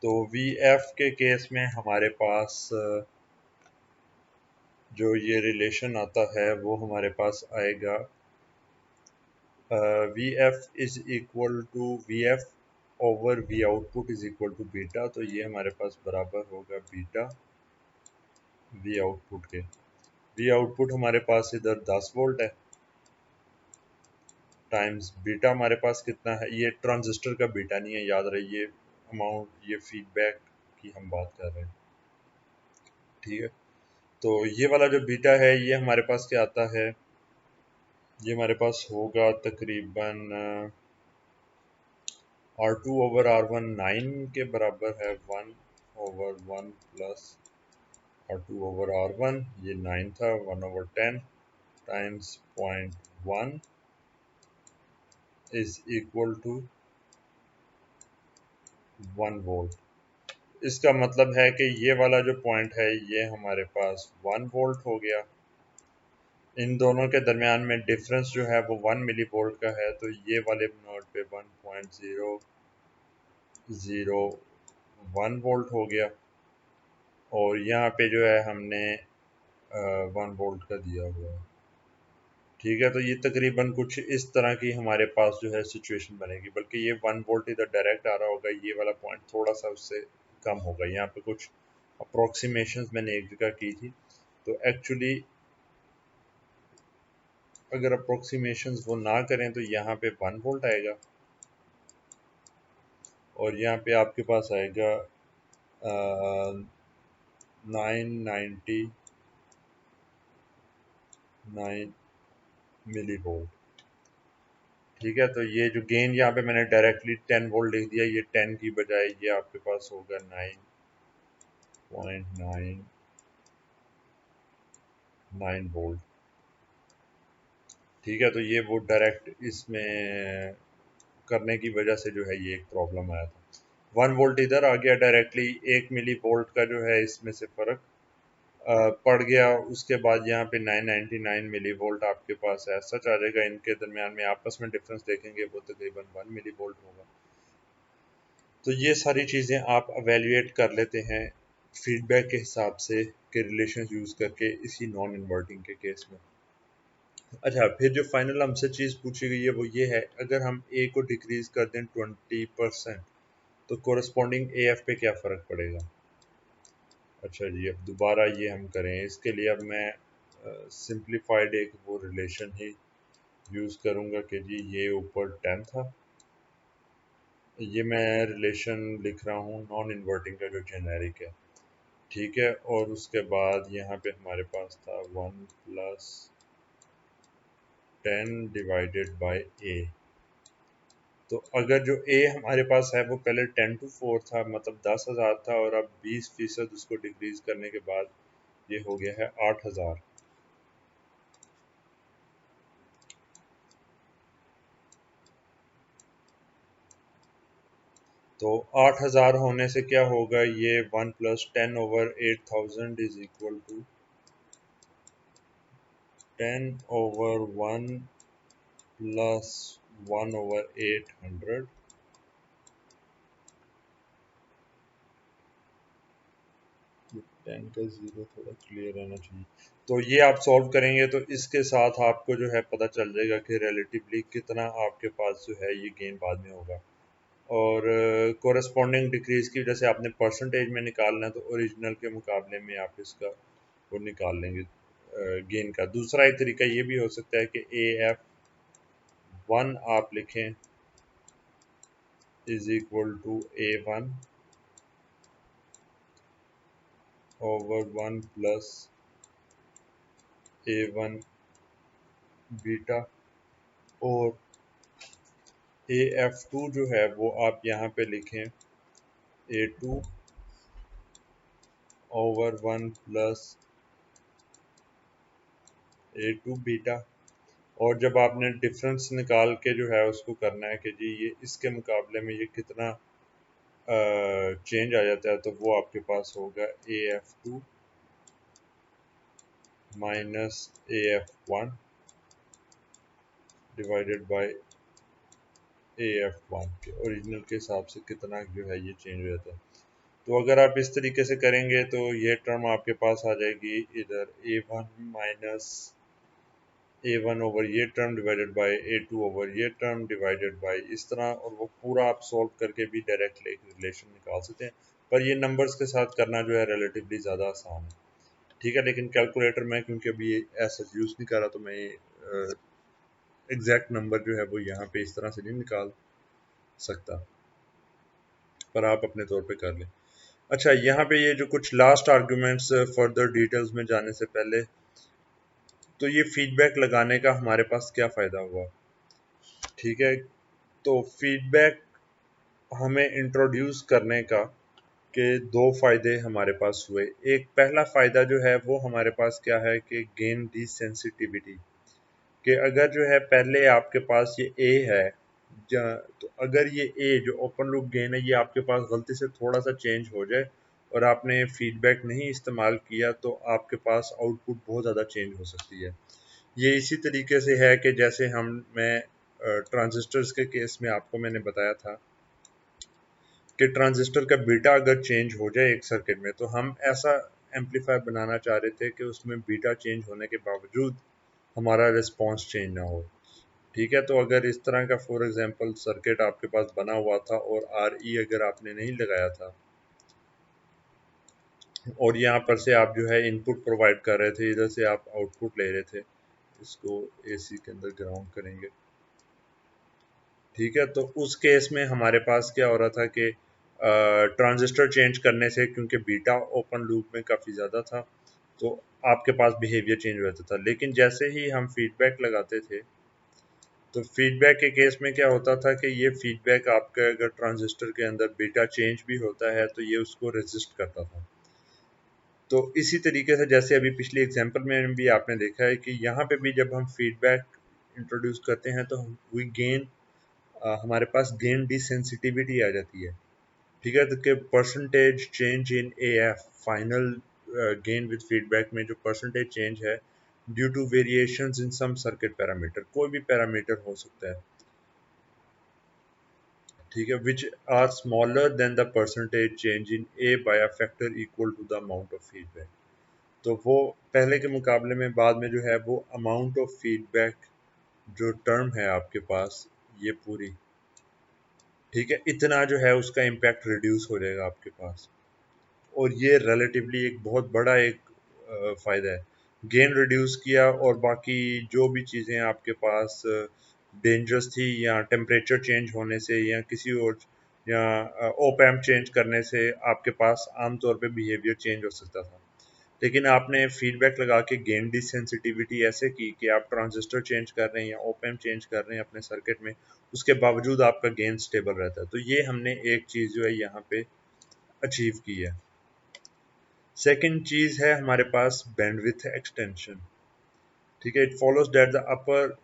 तो VF के केस में हमारे पास जो ये रिलेशन आता है वो हमारे पास आएगा VF is equal to VF over V output is equal to beta. तो ये हमारे पास बराबर होगा बीटा V आउटपुट के। V आउटपुट हमारे पास इधर 10 वोल्ट है टाइम्स बीटा हमारे पास कितना है? ये ट्रांजिस्टर का बीटा नहीं है, याद रहे, ये अमाउंट, ये फीडबैक की हम बात कर रहे हैं। ठीक है, तो ये वाला जो बीटा है ये हमारे पास क्या आता है? ये हमारे पास होगा तकरीबन R2/R1 9 के बराबर है। 1/1 प्लस R2/R1 ये 9 था। 1/10 times 0.1 is equal to 1 volt. इसका मतलब है कि ये वाला जो पॉइंट है ये हमारे पास 1 वोल्ट हो गया। इन दोनों के दरमियान में डिफरेंस जो है वो 1 मिली वोल्ट का है। तो ये वाले नोड पे 1.001 वोल्ट हो गया और यहाँ पे जो है हमने 1 वोल्ट का दिया हुआ है। ठीक है, तो ये तकरीबन कुछ इस तरह की हमारे पास जो है सिचुएशन बनेगी। बल्कि ये 1 वोल्ट इधर डायरेक्ट आ रहा होगा, ये वाला पॉइंट थोड़ा सा उससे कम होगा। यहाँ पे कुछ अप्रोक्सीमेशंस मैंने एक जगह की थी, तो एक्चुअली अगर अप्रोक्सीमेशंस वो ना करें तो यहाँ पे 1 वोल्ट आएगा और यहाँ पे आपके पास आएगा 999 मिली वोल्ट। ठीक है, तो ये जो गेन यहाँ पे मैंने डायरेक्टली 10 वोल्ट लिख दिया, ये 10 की बजाय ये आपके पास होगा 9.99 वोल्ट। ठीक है, तो ये वो डायरेक्ट इसमें करने की वजह से जो है ये एक प्रॉब्लम आया था। 1 वोल्ट इधर आ गया डायरेक्टली, 1 मिली वोल्ट का जो है इसमें से फर्क पड़ गया। उसके बाद यहाँ पे 999 मिली वोल्ट आपके पास है, सच आ जाएगा। इनके दरमियान में आपस में डिफरेंस देखेंगे वो तकरीबन 1 मिली वोल्ट होगा। तो ये सारी चीज़ें आप अवेल्यूएट कर लेते हैं फीडबैक के हिसाब से कि रिलेशन यूज़ करके इसी नॉन इन्वर्टिंग के केस में। अच्छा, फिर जो फाइनल हमसे चीज़ पूछी गई है वो ये है, अगर हम ए को डिक्रीज कर दें 20% तो कोरस्पॉन्डिंग ए एफ पे क्या फ़र्क पड़ेगा। अच्छा जी, अब दोबारा ये हम करें, इसके लिए अब मैं सिंप्लीफाइड एक वो रिलेशन ही यूज़ करूँगा कि जी ये ऊपर 10 था, ये मैं रिलेशन लिख रहा हूँ नॉन इन्वर्टिंग का जो जेनेरिक है। ठीक है, और उसके बाद यहाँ पे हमारे पास था 1+10 डिवाइडेड बाय ए। तो अगर जो ए हमारे पास है वो पहले 10 to 4 था, मतलब 10,000 था, और अब 20% उसको डिक्रीज करने के बाद ये हो गया है 8,000। तो 8,000 होने से क्या होगा, ये 1+10/8000 इज इक्वल टू 10/1 प्लस 1/800। 10 का जीरो थोड़ा क्लियर रहना चाहिए। तो ये आप सॉल्व करेंगे तो इसके साथ आपको जो है पता चल जाएगा कि रिलेटिवली कितना आपके पास जो है ये गेन बाद में होगा। और कोरस्पॉन्डिंग डिक्रीज की वजह से आपने परसेंटेज में निकालना है, तो ओरिजिनल के मुकाबले में आप इसका वो निकाल लेंगे गेन का। दूसरा एक तरीका ये भी हो सकता है कि AF1 आप लिखें is equal to A1/1 plus A1 beta, और AF2 जो है वो आप यहाँ पे लिखें A2/1 प्लस A2 बीटा। और जब आपने डिफरेंस निकाल के जो है उसको करना है कि जी ये इसके मुकाबले में ये कितना चेंज आ जाता है, तो वो आपके पास होगा AF2 minus AF1 divided by AF1 के ओरिजिनल के हिसाब से कितना जो है ये चेंज हो जाता है। तो अगर आप इस तरीके से करेंगे तो ये टर्म आपके पास आ जाएगी इधर A1 माइनस A1 ओवर ये term divided by A2 over ये टर्म डिवाइडेड बाय इस तरह, और वो पूरा आप सॉल्व करके भी डायरेक्टली एक रिलेशन निकाल सकते हैं। पर ये नंबर्स के साथ करना जो है रिलेटिवली ज़्यादा आसान है। ठीक है, लेकिन कैलकुलेटर में क्योंकि अभी ऐसा यूज़ नहीं कर रहा, तो मैं एग्जैक्ट नंबर जो है वो यहाँ पे इस तरह से नहीं निकाल सकता, पर आप अपने तौर पे कर लें। अच्छा, यहाँ पे ये जो कुछ लास्ट आर्ग्यूमेंट्स फर्दर डिटेल्स में जाने से पहले, तो ये फीडबैक लगाने का हमारे पास क्या फ़ायदा हुआ। ठीक है, तो फीडबैक हमें इंट्रोड्यूस करने का के दो फ़ायदे हमारे पास हुए। एक पहला फ़ायदा जो है वो हमारे पास क्या है कि गेन दी सेंसिटिविटी, कि अगर जो है पहले आपके पास ये ए है, तो अगर ये ए जो ओपन लूप गेन है ये आपके पास गलती से थोड़ा सा चेंज हो जाए और आपने फीडबैक नहीं इस्तेमाल किया, तो आपके पास आउटपुट बहुत ज़्यादा चेंज हो सकती है। ये इसी तरीके से है कि जैसे मैं ट्रांजिस्टर्स के केस में आपको मैंने बताया था कि ट्रांजिस्टर का बीटा अगर चेंज हो जाए एक सर्किट में, तो हम ऐसा एम्पलीफायर बनाना चाह रहे थे कि उसमें बीटा चेंज होने के बावजूद हमारा रिस्पॉन्स चेंज ना हो। ठीक है, तो अगर इस तरह का फॉर एग्जांपल सर्किट आपके पास बना हुआ था और आर ई अगर आपने नहीं लगाया था, और यहाँ पर से आप जो है इनपुट प्रोवाइड कर रहे थे, इधर से आप आउटपुट ले रहे थे, इसको एसी के अंदर ग्राउंड करेंगे। ठीक है, तो उस केस में हमारे पास क्या हो रहा था कि ट्रांजिस्टर चेंज करने से, क्योंकि बीटा ओपन लूप में काफ़ी ज़्यादा था, तो आपके पास बिहेवियर चेंज हो जाता था। लेकिन जैसे ही हम फीडबैक लगाते थे तो फीडबैक के केस में क्या होता था कि ये फीडबैक आपका अगर ट्रांजिस्टर के अंदर बीटा चेंज भी होता है तो ये उसको रेजिस्ट करता था। तो इसी तरीके से जैसे अभी पिछली एग्जांपल में भी आपने देखा है कि यहाँ पे भी जब हम फीडबैक इंट्रोड्यूस करते हैं तो वी गेन हमारे पास गेन डिसेंसिटिविटी आ जाती है। ठीक है, तो कि percentage change in A F final gain with feedback में जो परसेंटेज चेंज है due to variations in some circuit parameter, कोई भी पैरामीटर हो सकता है, ठीक है, which are smaller than the percentage change in A by a factor equal to the amount of feedback. तो वो पहले के मुकाबले में बाद में जो है वो अमाउंट ऑफ फीडबैक जो टर्म है आपके पास ये पूरी, ठीक है, इतना जो है उसका इम्पैक्ट रिड्यूस हो जाएगा आपके पास। और ये रिलेटिवली एक बहुत बड़ा एक फ़ायदा है। गेन रिड्यूस किया और बाकी जो भी चीज़ें आपके पास डेंजरस थी या टेम्परेचर चेंज होने से या किसी और या ओप एम्प चेंज करने से आपके पास आमतौर पे बिहेवियर चेंज हो सकता था। लेकिन आपने फीडबैक लगा के गेन डिसेंसिटिविटी ऐसे की कि आप ट्रांजिस्टर चेंज कर रहे हैं या ओप एम्प चेंज कर रहे हैं अपने सर्किट में, उसके बावजूद आपका गेन स्टेबल रहता है। तो ये हमने एक चीज़ जो है यहाँ पे अचीव की है। सेकंड चीज है हमारे पास बैंडविड्थ एक्सटेंशन। ठीक है, it follows that the upper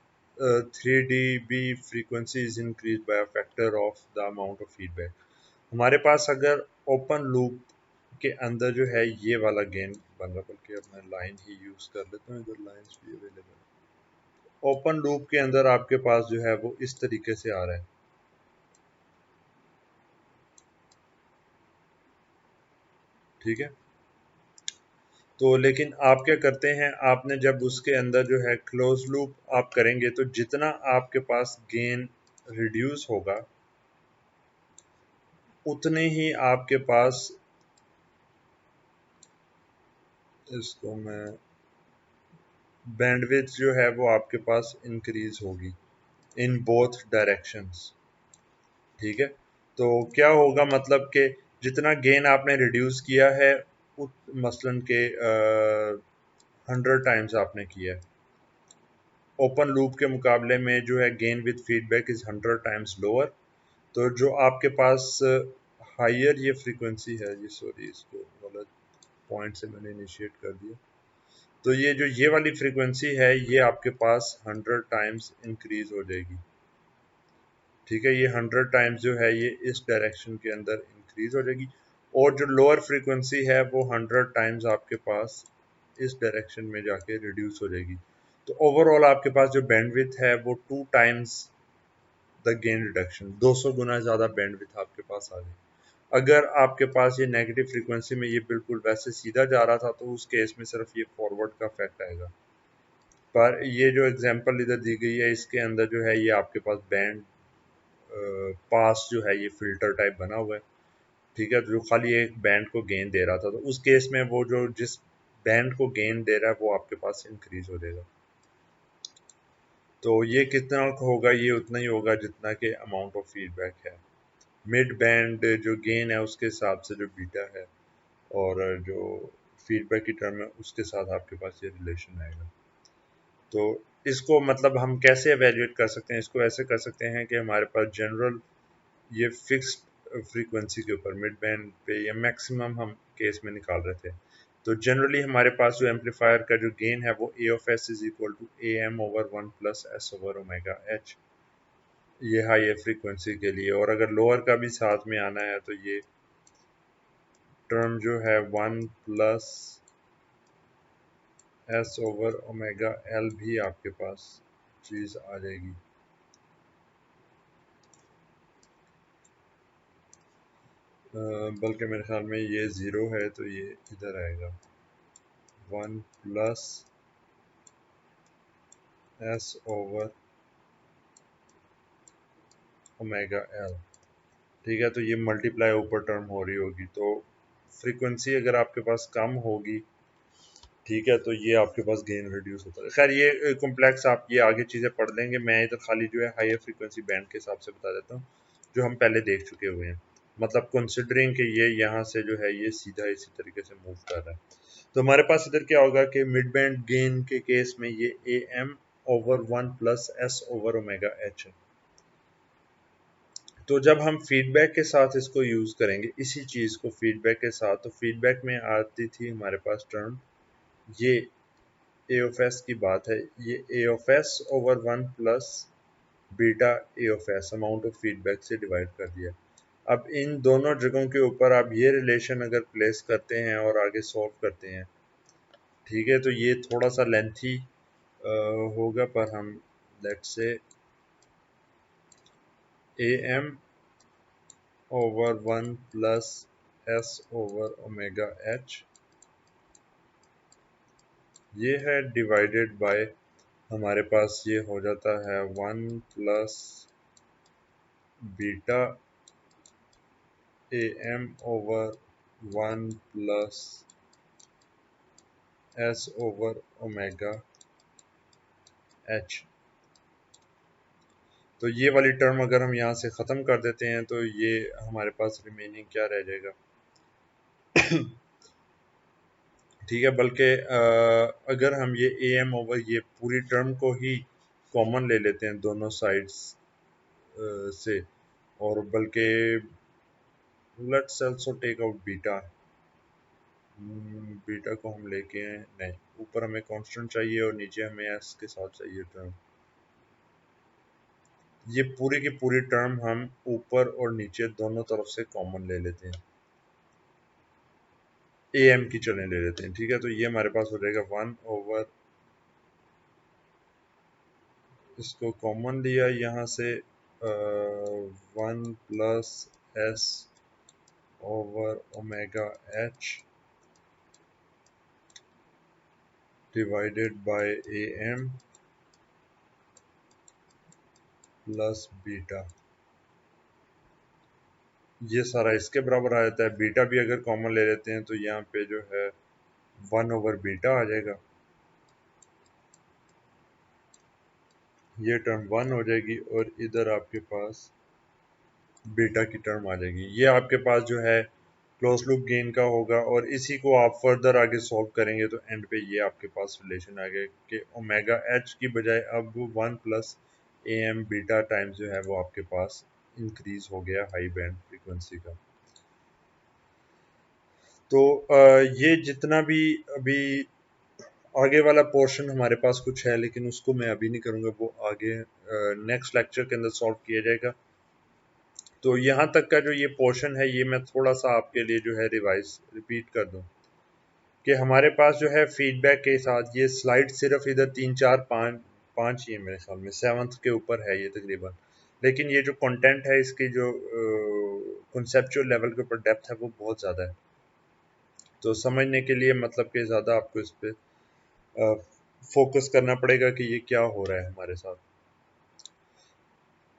3 dB frequency is increase by a factor of the amount of feedback. हमारे पास अगर ओपन लूप के अंदर जो है ये वाला गेन बन रहा, बल्कि अब मैं लाइन ही यूज कर लेता हूँ, इधर लाइंस भी अवेलेबल है। ओपन लूप के अंदर आपके पास जो है वो इस तरीके से आ रहा है, ठीक है। तो लेकिन आप क्या करते हैं, आपने जब उसके अंदर जो है क्लोज लूप आप करेंगे तो जितना आपके पास गेन रिड्यूस होगा उतने ही आपके पास, इसको मैं, बैंडविड्थ जो है वो आपके पास इंक्रीज होगी इन बोथ डायरेक्शंस। ठीक है, तो क्या होगा मतलब कि जितना गेन आपने रिड्यूस किया है मसलन के 100 टाइम्स आपने किया है, ओपन लूप के मुकाबले में जो है gain with feedback is 100 times lower. तो जो आपके पास हायर ये फ्रीक्वेंसी है, ये सॉरी इसको गलत पॉइंट से मैंने इनिशिएट कर दिया, तो ये जो ये वाली फ्रीक्वेंसी है ये आपके पास 100 टाइम्स इंक्रीज हो जाएगी। ठीक है, ये 100 टाइम्स जो है ये इस डायरेक्शन के अंदर इंक्रीज हो जाएगी, और जो लोअर फ्रीक्वेंसी है वो 100 टाइम्स आपके पास इस डायरेक्शन में जाके रिड्यूस हो जाएगी। तो ओवरऑल आपके पास जो बैंडविड्थ है वो 2 टाइम्स द गेन रिडक्शन, 200 गुना ज़्यादा बैंडविड्थ आपके पास आ गई। अगर आपके पास ये नेगेटिव फ्रीक्वेंसी में ये बिल्कुल वैसे सीधा जा रहा था तो उस केस में सिर्फ ये फॉरवर्ड का इफेक्ट आएगा। पर ये जो एग्जांपल इधर दी गई है इसके अंदर जो है ये आपके पास बैंड पास जो है ये फिल्टर टाइप बना हुआ है। ठीक है, जो खाली एक बैंड को गेन दे रहा था तो उस केस में वो जो जिस बैंड को गेन दे रहा है वो आपके पास इंक्रीज हो जाएगा। तो ये कितना होगा, ये उतना ही होगा जितना कि अमाउंट ऑफ फीडबैक है। मिड बैंड जो गेन है उसके हिसाब से जो बीटा है और जो फीडबैक की टर्म है उसके साथ आपके पास ये रिलेशन आएगा। तो इसको मतलब हम कैसे एवेल्यूएट कर सकते हैं, इसको ऐसे कर सकते हैं कि हमारे पास जनरल ये फिक्स्ड फ्रीक्वेंसी के ऊपर मिड बैंड पे या मैक्सिमम हम केस में निकाल रहे थे। तो जनरली हमारे पास जो एम्पलीफायर का जो गेन है वो A of S is equal to A M over 1 + S/ओमेगा एच, ये हाई फ्रीक्वेंसी के लिए। और अगर लोअर का भी साथ में आना है तो ये टर्म जो है 1 + S/ओमेगा एल भी आपके पास चीज़ आ जाएगी। बल्कि मेरे ख्याल में ये ज़ीरो है तो ये इधर आएगा 1 + S/ओमेगा एल। ठीक है, तो ये मल्टीप्लाई ऊपर टर्म हो रही होगी, तो फ्रीक्वेंसी अगर आपके पास कम होगी, ठीक है, तो ये आपके पास गेन रिड्यूस होता है। खैर ये कॉम्प्लेक्स आप ये आगे चीज़ें पढ़ लेंगे, मैं इधर खाली जो है हायर फ्रीक्वेंसी बैंड के हिसाब से बता देता हूँ जो हम पहले देख चुके हुए हैं। मतलब कंसिडरिंग कि ये यहाँ से जो है ये सीधा इसी तरीके से मूव कर रहा है। तो हमारे पास इधर क्या होगा कि मिड बैंड गेन के केस में ये A M over 1 plus S over omega H है। तो जब हम फीडबैक के साथ इसको यूज़ करेंगे, इसी चीज़ को फीडबैक के साथ, तो फीडबैक में आती थी हमारे पास टर्म ये ए ऑफ एस की बात है, ये A of S over 1 plus beta A of S amount of feedback से डिवाइड कर दिया। अब इन दोनों जगहों के ऊपर आप ये रिलेशन अगर प्लेस करते हैं और आगे सॉल्व करते हैं, ठीक है, तो ये थोड़ा सा लेंथी होगा, पर हम let's say A M over 1 plus S over omega H ये है डिवाइडेड बाय, हमारे पास ये हो जाता है 1 plus beta A M over 1 plus S over omega H. तो ये वाली टर्म अगर हम यहाँ से ख़त्म कर देते हैं तो ये हमारे पास रिमेनिंग क्या रह जाएगा, ठीक है। बल्कि अगर हम ये ए एम ओवर ये पूरी टर्म को ही कॉमन ले लेते हैं दोनों साइड्स से, और बल्कि let's also take out beta, beta को हम लेके हैं, नहीं, ऊपर हमें कांस्टेंट चाहिए और नीचे हमें एस के साथ चाहिए टर्म। ये पूरी की पूरी टर्म हम ऊपर और नीचे दोनों तरफ से कॉमन ले लेते हैं, ए एम की चलें ले लेते हैं, ठीक है। तो ये हमारे पास हो जाएगा 1 ओवर, इसको कॉमन लिया यहाँ से 1 plus S over omega H divided by A M plus beta, ये सारा इसके बराबर आ जाता है। बीटा भी अगर कॉमन ले लेते हैं तो यहाँ पे जो है 1 ओवर बीटा आ जाएगा, ये टर्म 1 हो जाएगी और इधर आपके पास बीटा की टर्म आ जाएगी। ये आपके पास जो है क्लोज लूप गेन का होगा, और इसी को आप फर्दर आगे सॉल्व करेंगे तो एंड पे ये आपके पास रिलेशन आ गया कि ओमेगा एच की बजाय अब 1 plus A M beta times जो है वो आपके पास इंक्रीज हो गया हाई बैंड फ्रीक्वेंसी का। तो ये जितना भी अभी आगे वाला पोर्शन हमारे पास कुछ है, लेकिन उसको मैं अभी नहीं करूँगा, वो आगे नेक्स्ट लेक्चर के अंदर सॉल्व किया जाएगा। तो यहाँ तक का जो ये पोर्शन है, ये मैं थोड़ा सा आपके लिए जो है रिवाइज रिपीट कर दूँ कि हमारे पास जो है फीडबैक के साथ ये स्लाइड सिर्फ इधर 3 4 5 5 ही है मेरे ख्याल में, 7th के ऊपर है ये तकरीबन, लेकिन ये जो कंटेंट है इसकी जो कंसेप्चुअल लेवल के ऊपर डेप्थ है वो बहुत ज़्यादा है। तो समझने के लिए मतलब कि ज़्यादा आपको इस पे फोकस करना पड़ेगा कि ये क्या हो रहा है हमारे साथ।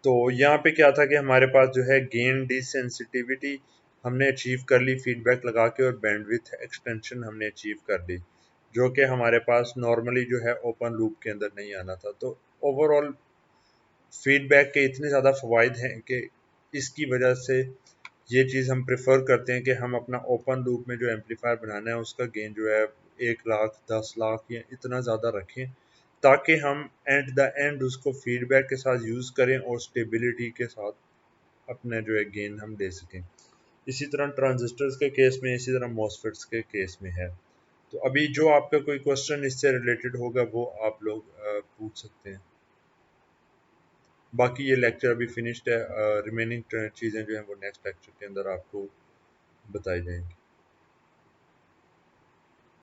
तो यहाँ पे क्या था कि हमारे पास जो है गेन डिसेंसिटिविटी हमने अचीव कर ली फीडबैक लगा के, और बैंडविड्थ एक्सटेंशन हमने अचीव कर ली, जो कि हमारे पास नॉर्मली जो है ओपन लूप के अंदर नहीं आना था। तो ओवरऑल फीडबैक के इतने ज़्यादा फ़वाइद हैं कि इसकी वजह से ये चीज़ हम प्रेफर करते हैं कि हम अपना ओपन लूप में जो एम्पलीफायर बनाना है उसका गेन जो है 1 लाख 10 लाख या इतना ज़्यादा रखें, ताकि हम एट द एंड उसको फीडबैक के साथ यूज़ करें और स्टेबिलिटी के साथ अपना जो है गेन हम दे सकें। इसी तरह ट्रांजिस्टर्स के केस में, इसी तरह मॉसफेट्स के केस में है। तो अभी जो आपका कोई क्वेश्चन इससे रिलेटेड होगा वो आप लोग पूछ सकते हैं। बाकी ये लेक्चर अभी फिनिश्ड है, रिमेनिंग चीज़ें जो हैं वो नेक्स्ट लेक्चर के अंदर आपको बताई जाएंगी।